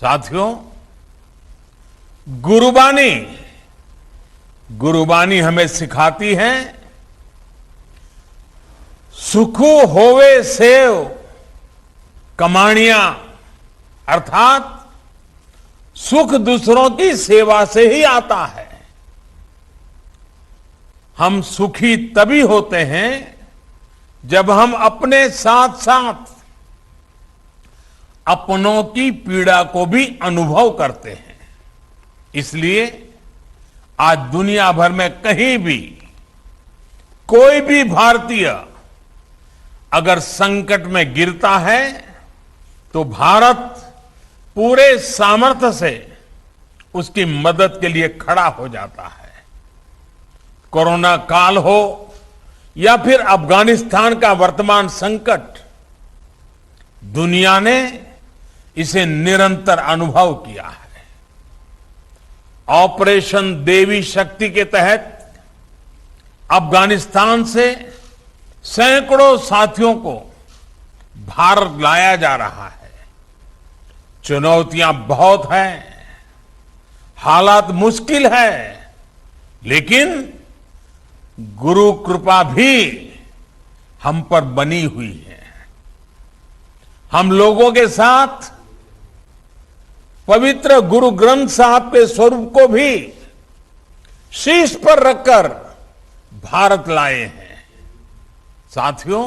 साथियों, गुरुबानी गुरुबानी हमें सिखाती है, सुखु होवे सेव कमाणियां, अर्थात सुख दूसरों की सेवा से ही आता है। हम सुखी तभी होते हैं जब हम अपने साथ साथ अपनों की पीड़ा को भी अनुभव करते हैं। इसलिए आज दुनिया भर में कहीं भी कोई भी भारतीय अगर संकट में गिरता है तो भारत पूरे सामर्थ्य से उसकी मदद के लिए खड़ा हो जाता है। कोरोना काल हो या फिर अफगानिस्तान का वर्तमान संकट, दुनिया ने इसे निरंतर अनुभव किया है। ऑपरेशन देवी शक्ति के तहत अफगानिस्तान से सैकड़ों साथियों को भारत लाया जा रहा है। चुनौतियां बहुत हैं, हालात मुश्किल है, लेकिन गुरु कृपा भी हम पर बनी हुई है। हम लोगों के साथ पवित्र गुरु ग्रंथ साहब के स्वरूप को भी शीर्ष पर रखकर भारत लाए हैं। साथियों,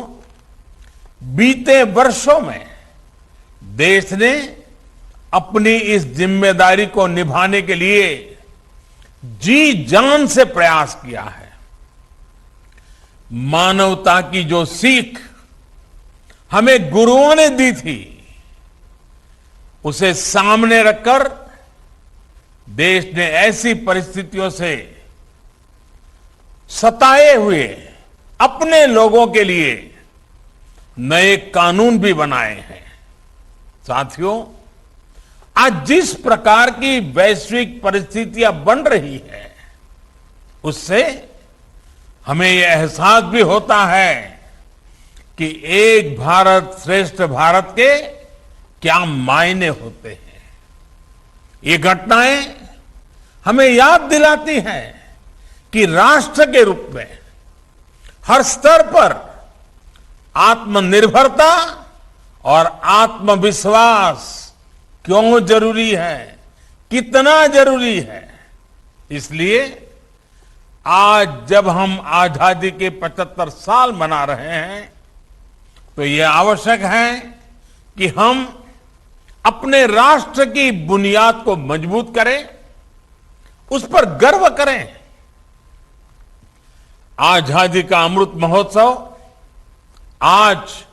बीते वर्षों में देश ने अपनी इस जिम्मेदारी को निभाने के लिए जी जान से प्रयास किया है। मानवता की जो सीख हमें गुरुओं ने दी थी, उसे सामने रखकर देश ने ऐसी परिस्थितियों से सताए हुए अपने लोगों के लिए नए कानून भी बनाए हैं। साथियों, आज जिस प्रकार की वैश्विक परिस्थितियां बन रही है, उससे हमें यह एहसास भी होता है कि एक भारत श्रेष्ठ भारत के क्या मायने होते हैं। ये घटनाएं हमें याद दिलाती हैं कि राष्ट्र के रूप में हर स्तर पर आत्मनिर्भरता और आत्मविश्वास क्यों जरूरी है, कितना जरूरी है। इसलिए आज जब हम आजादी के 75 साल मना रहे हैं, तो यह आवश्यक है कि हम अपने राष्ट्र की बुनियाद को मजबूत करें, उस पर गर्व करें। आजादी का अमृत महोत्सव आज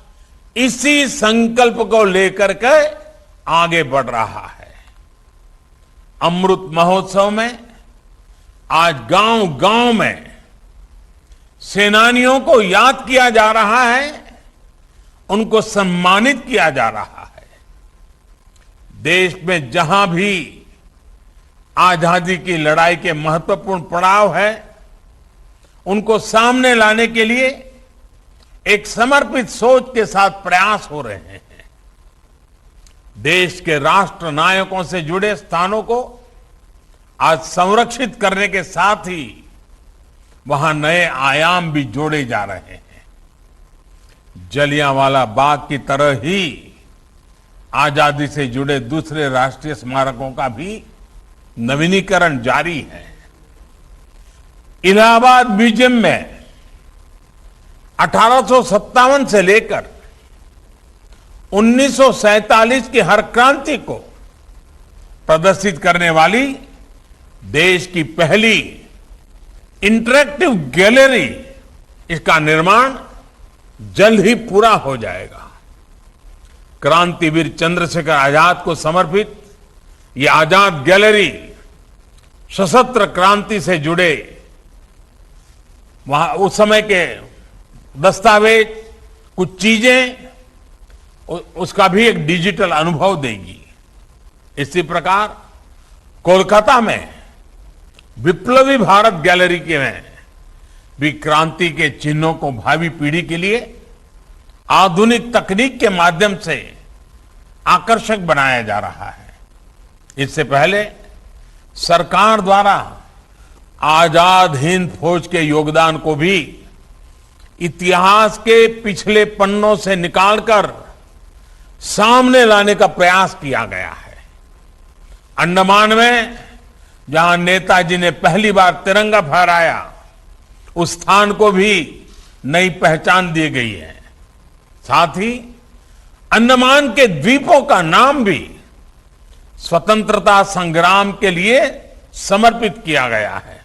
इसी संकल्प को लेकर के आगे बढ़ रहा है। अमृत महोत्सव में आज गांव गांव में सेनानियों को याद किया जा रहा है, उनको सम्मानित किया जा रहा है। देश में जहां भी आजादी की लड़ाई के महत्वपूर्ण पड़ाव है, उनको सामने लाने के लिए एक समर्पित सोच के साथ प्रयास हो रहे हैं। देश के राष्ट्र नायकों से जुड़े स्थानों को आज संरक्षित करने के साथ ही वहां नए आयाम भी जोड़े जा रहे हैं। जलियांवाला बाग की तरह ही आजादी से जुड़े दूसरे राष्ट्रीय स्मारकों का भी नवीनीकरण जारी है। इलाहाबाद म्यूजियम में 1857 से लेकर 1947 की हर क्रांति को प्रदर्शित करने वाली देश की पहली इंटरैक्टिव गैलरी, इसका निर्माण जल्द ही पूरा हो जाएगा। क्रांतिवीर चंद्रशेखर आजाद को समर्पित यह आजाद गैलरी सशस्त्र क्रांति से जुड़े वहां उस समय के दस्तावेज, कुछ चीजें, उसका भी एक डिजिटल अनुभव देगी। इसी प्रकार कोलकाता में विप्लवी भारत गैलरी के में भी क्रांति के चिन्हों को भावी पीढ़ी के लिए आधुनिक तकनीक के माध्यम से आकर्षक बनाया जा रहा है। इससे पहले सरकार द्वारा आजाद हिंद फौज के योगदान को भी इतिहास के पिछले पन्नों से निकालकर सामने लाने का प्रयास किया गया है। अंडमान में जहां नेताजी ने पहली बार तिरंगा फहराया, उस स्थान को भी नई पहचान दी गई है। साथ ही अंडमान के द्वीपों का नाम भी स्वतंत्रता संग्राम के लिए समर्पित किया गया है।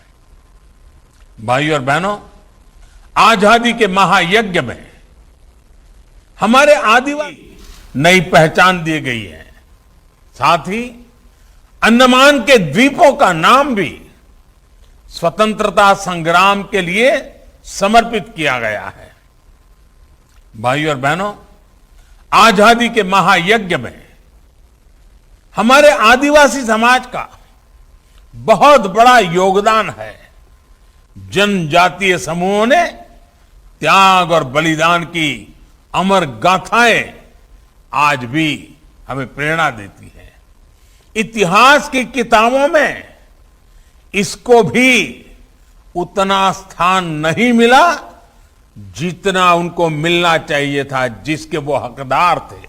भाइयों और बहनों, आजादी के महायज्ञ में हमारे आदिवासी नई पहचान दी गई है। साथ ही अंडमान के द्वीपों का नाम भी स्वतंत्रता संग्राम के लिए समर्पित किया गया है। भाइयों और बहनों, आजादी के महायज्ञ में हमारे आदिवासी समाज का बहुत बड़ा योगदान है। जनजातीय समूहों ने त्याग और बलिदान की अमर गाथाएं आज भी हमें प्रेरणा देती है। इतिहास की किताबों में इसको भी उतना स्थान नहीं मिला जितना उनको मिलना चाहिए था, जिसके वो हकदार थे।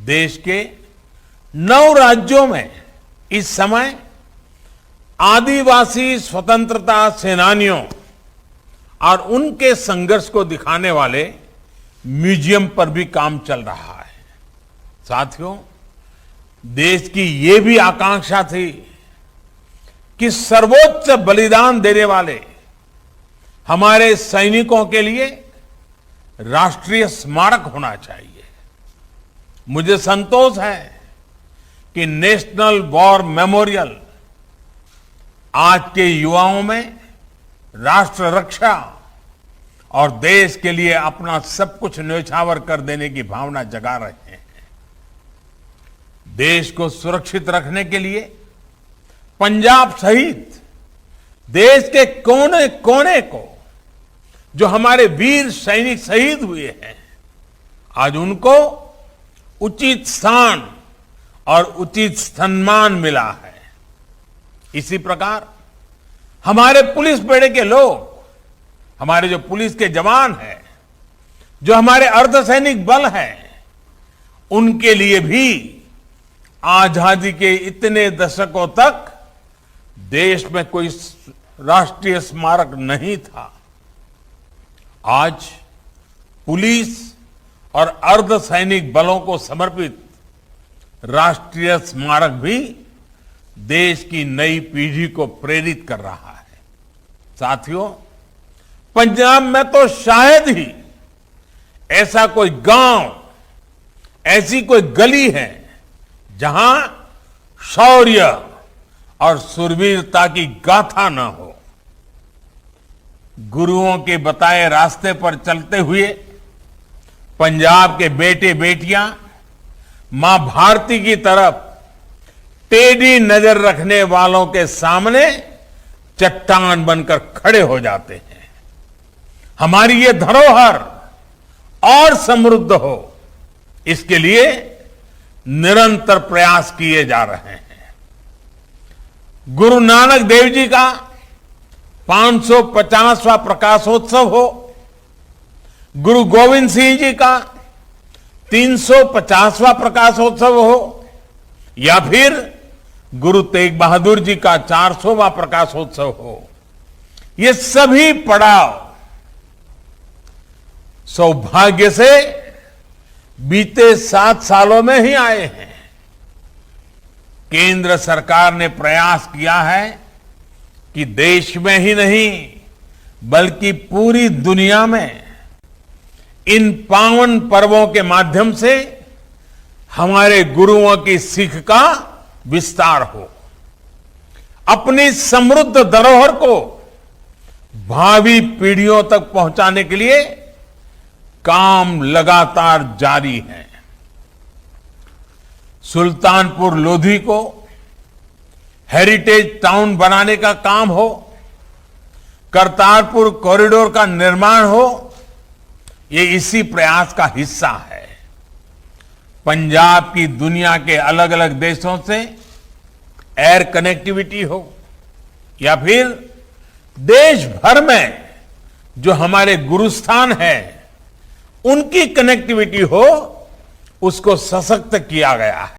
देश के 9 राज्यों में इस समय आदिवासी स्वतंत्रता सेनानियों और उनके संघर्ष को दिखाने वाले म्यूजियम पर भी काम चल रहा है। साथियों, देश की ये भी आकांक्षा थी कि सर्वोच्च बलिदान देने वाले हमारे सैनिकों के लिए राष्ट्रीय स्मारक होना चाहिए। मुझे संतोष है कि नेशनल वॉर मेमोरियल आज के युवाओं में राष्ट्र रक्षा और देश के लिए अपना सब कुछ न्यौछावर कर देने की भावना जगा रहे हैं। देश को सुरक्षित रखने के लिए पंजाब सहित देश के कोने कोने को जो हमारे वीर सैनिक शहीद हुए हैं, आज उनको उचित स्थान और उचित सम्मान मिला है। इसी प्रकार हमारे पुलिस बेड़े के लोग, हमारे जो पुलिस के जवान हैं, जो हमारे अर्धसैनिक बल हैं, उनके लिए भी आजादी के इतने दशकों तक देश में कोई राष्ट्रीय स्मारक नहीं था। आज पुलिस और अर्धसैनिक बलों को समर्पित राष्ट्रीय स्मारक भी देश की नई पीढ़ी को प्रेरित कर रहा है। साथियों, पंजाब में तो शायद ही ऐसा कोई गांव, ऐसी कोई गली है जहां शौर्य और सुरवीरता की गाथा न हो। गुरुओं के बताए रास्ते पर चलते हुए पंजाब के बेटे बेटियां मां भारती की तरफ टेढ़ी नजर रखने वालों के सामने चट्टान बनकर खड़े हो जाते हैं। हमारी ये धरोहर और समृद्ध हो, इसके लिए निरंतर प्रयास किए जा रहे हैं। गुरु नानक देव जी का 550वां प्रकाशोत्सव हो, गुरु गोविंद सिंह जी का 350वां प्रकाशोत्सव हो, या फिर गुरु तेग बहादुर जी का 400वां प्रकाशोत्सव हो, ये सभी पड़ाव सौभाग्य से बीते 7 सालों में ही आए हैं। केंद्र सरकार ने प्रयास किया है कि देश में ही नहीं बल्कि पूरी दुनिया में इन पावन पर्वों के माध्यम से हमारे गुरुओं की सीख का विस्तार हो। अपनी समृद्ध धरोहर को भावी पीढ़ियों तक पहुंचाने के लिए काम लगातार जारी है। सुल्तानपुर लोधी को हेरिटेज टाउन बनाने का काम हो, करतारपुर कॉरिडोर का निर्माण हो, ये इसी प्रयास का हिस्सा है। पंजाब की दुनिया के अलग अलग देशों से एयर कनेक्टिविटी हो या फिर देश भर में जो हमारे गुरुस्थान है उनकी कनेक्टिविटी हो, उसको सशक्त किया गया है।